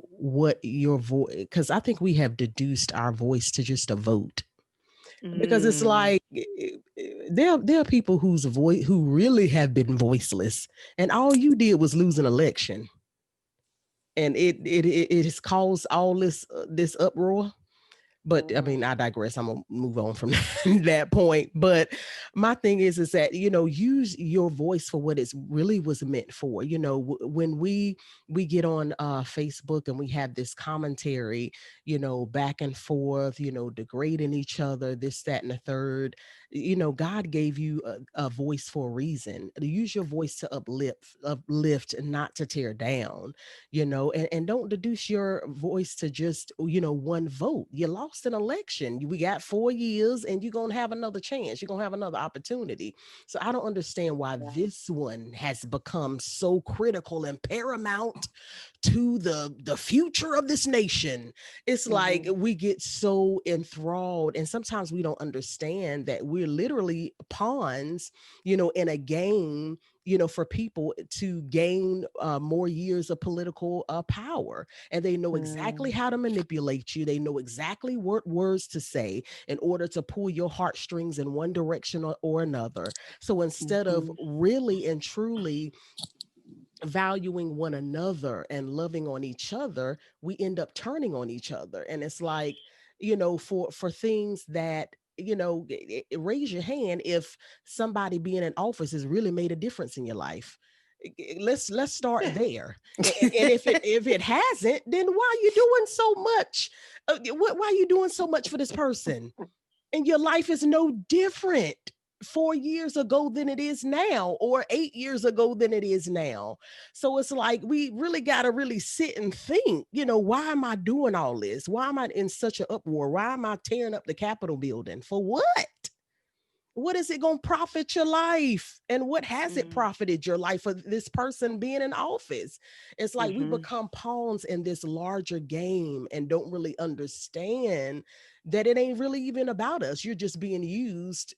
what your voice, because I think we have deduced our voice to just a vote. Because it's Mm, like there are people whose voice who really have been voiceless, and all you did was lose an election, and it has caused all this uproar. But I Mhm. mean, I digress. I'm gonna move on from that point. But my thing is that use your voice for what it's really was meant for. When we get on Facebook and we have this commentary, back and forth, degrading each other, this, that, and the third. God gave you a voice for a reason. To use your voice to uplift, and not to tear down. And don't deduce your voice to just one vote. You lost an election. We got 4 years, and you're gonna have another chance. You're gonna have another opportunity. So I don't understand why Yeah. this one has become so critical and paramount to the future of this nation. It's like Mhm. we get so enthralled, and sometimes we don't understand that we're literally pawns, in a game, for people to gain more years of political power. And they know exactly mm, how to manipulate you. They know exactly what words to say in order to pull your heartstrings in one direction or another. So instead of mhm, really and truly valuing one another and loving on each other, we end up turning on each other. And it's like, for things that, raise your hand if somebody being in office has really made a difference in your life. Let's start there. And if it hasn't, then why are you doing so much? Why are you doing so much for this person? And your life is no different 4 years ago than it is now, or 8 years ago than it is now. So it's like we really got to really sit and think, why am I doing all this? Why am I in such an uproar? Why am I tearing up the Capitol building? For what? What is it going to profit your life? And what has it mm, profited your life for this person being in office? It's like we mhm, become pawns in this larger game and don't really understand that it ain't really even about us. You're just being used,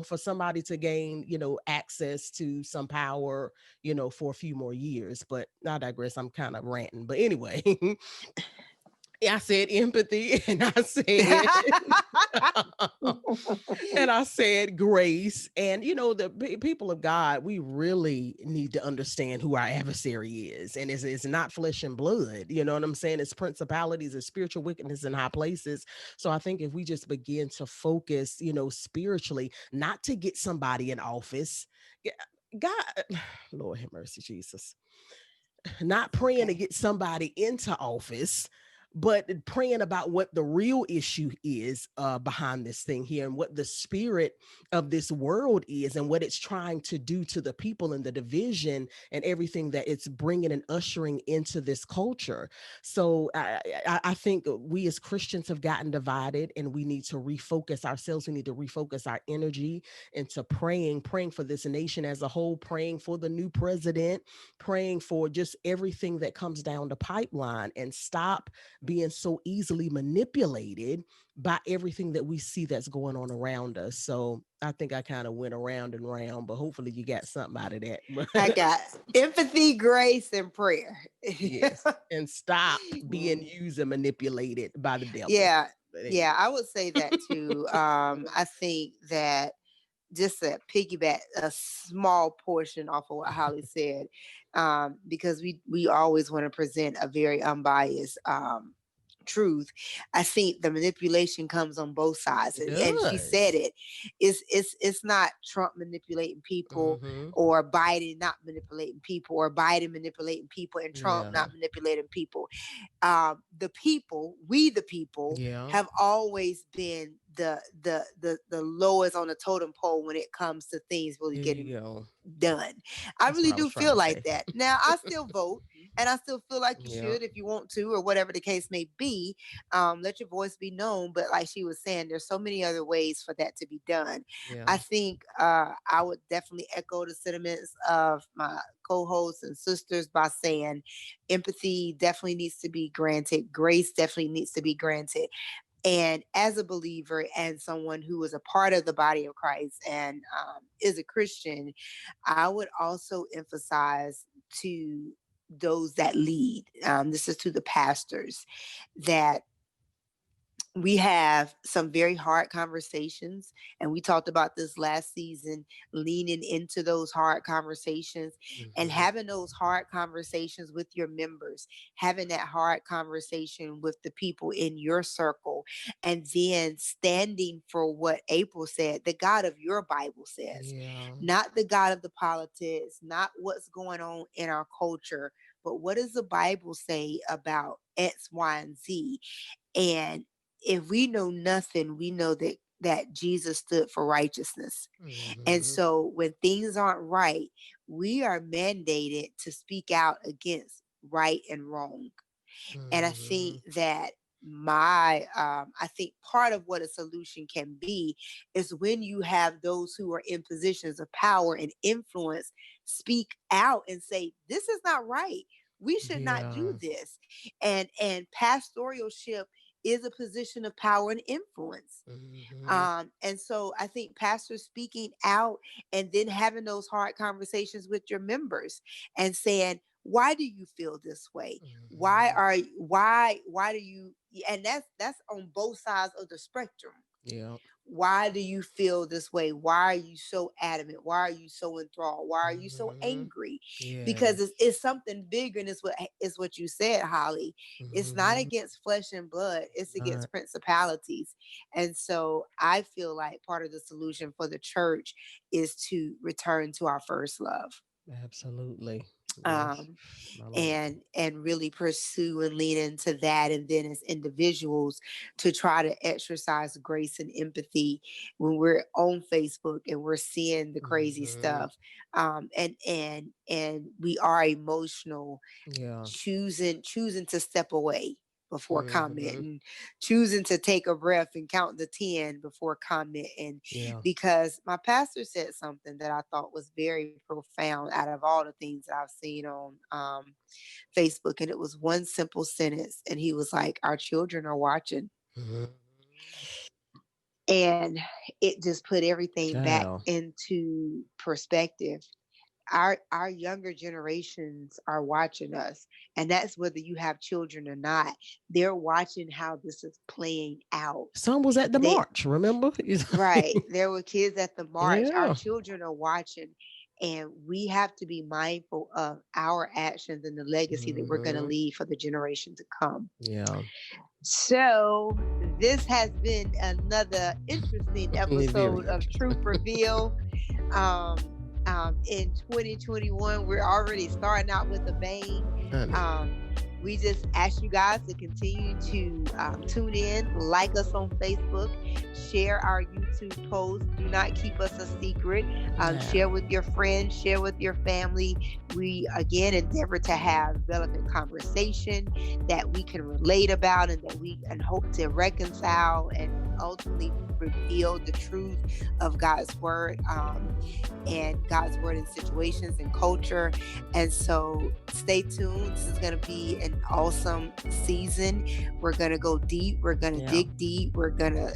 for somebody to gain, access to some power, for a few more years. But I digress. I'm kind of ranting. But anyway, I said empathy, and I said and I said grace. And the people of God, we really need to understand who our adversary is. And it's not flesh and blood. You know what I'm saying? It's principalities and spiritual wickedness in high places. So I think if we just begin to focus, spiritually, not to get somebody in office, yeah, God, Lord have mercy, Jesus, not praying to okay. get somebody into office, but praying about what the real issue is behind this thing here, and what the spirit of this world is, and what it's trying to do to the people, and the division and everything that it's bringing and ushering into this culture. So I think we as Christians have gotten divided, and we need to refocus ourselves. We need to refocus our energy into praying for this nation as a whole, praying for the new president, praying for just everything that comes down the pipeline, and stop being so easily manipulated by everything that we see that's going on around us. So I think I kind of went around and round, but hopefully you got something out of that. I got empathy, grace, and prayer. Yes. And stop being used and manipulated by the devil. Yeah, But yeah, anyway. I would say that too. I think that just to piggyback a small portion off of what Holly said, because we always want to present a very unbiased truth. I think the manipulation comes on both sides, It and she said does. it. It's not Trump manipulating people, Mm-hmm. or Biden not manipulating people, or Biden manipulating people, and Trump Yeah. not manipulating people. The people, the people, Yeah. have always been the lowest on the totem pole when it comes to things really There getting you go. done. I That's what really I was do trying feel to like say. that. Now, I still vote, and I still feel like you Yeah. should if you want to, or whatever the case may be. Let your voice be known. But like she was saying, there's so many other ways for that to be done. Yeah. I think I would definitely echo the sentiments of my co-hosts and sisters by saying empathy definitely needs to be granted. Grace definitely needs to be granted. And as a believer and someone who is a part of the body of Christ and is a Christian, I would also emphasize to those that lead, this is to the pastors, that we have some very hard conversations, and we talked about this last season, leaning into those hard conversations and Mm-hmm. having those hard conversations with your members, having that hard conversation with the people in your circle, and then standing for what April said, the God of your Bible says, Yeah. not the God of the politics, not what's going on in our culture, but what does the Bible say about X, Y, and Z? And if we know nothing, we know that Jesus stood for righteousness. And Mm-hmm. so when things aren't right, we are mandated to speak out against right and wrong. And I Mm-hmm. think that I think part of what a solution can be is when you have those who are in positions of power and influence speak out and say, this is not right, we should not do Yeah. this. And pastoralship is a position of power and influence. Mm-hmm. And so I think pastors speaking out and then having those hard conversations with your members and saying, why do you feel this way? Mm-hmm. Why do you, and that's on both sides of the spectrum. Yeah. Why do you feel this way? Why are you so adamant? Why are you so enthralled? Why are you so Mm-hmm. angry? Because Yes. it's something bigger, and it's what you said, Holly. It's not Mm-hmm. against flesh and blood, it's Not against principalities. And so I feel like part of the solution for the church is to return to our first love. absolutely. Yes, Um, my Lord. and really pursue and lean into that, and then as individuals to try to exercise grace and empathy when we're on Facebook and we're seeing the crazy Mm-hmm. stuff, and we are emotional, Yeah. choosing to step away before Mm-hmm. commenting, choosing to take a breath and count the 10 before commenting. Yeah. Because my pastor said something that I thought was very profound out of all the things that I've seen on Facebook. And it was one simple sentence. And he was like, our children are watching. Mm-hmm. And it just put everything back Child. into perspective. Our younger generations are watching us, and that's whether you have children or not. They're watching how this is playing out. Son was at the They march, remember? Right. There were kids at the march. Our Yeah. children are watching, and we have to be mindful of our actions and the legacy that we're going to Mm-hmm. leave for the generation to come. Yeah. So, this has been another interesting Very episode of Truth interesting. Reveal. Um, in 2021, we're already starting out with a bang. Honey. We just ask you guys to continue to tune in, like us on Facebook, share our YouTube posts. Do not keep us a secret. Share with your friends, share with your family. We again endeavor to have relevant conversation that we can relate about, and that we can hope to reconcile and ultimately reveal the truth of God's word, and God's word in situations and culture. And so stay tuned. This is going to be an an awesome season. We're gonna go deep. We're gonna Yeah. dig deep. We're gonna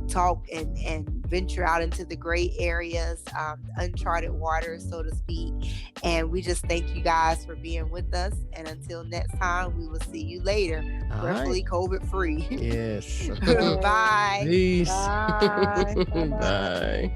talk and venture out into the gray areas, uncharted waters, so to speak. And we just thank you guys for being with us. And until next time, we will see you later, All right. preferably COVID free. Yes. Bye. Peace. Bye. Bye-bye. Bye.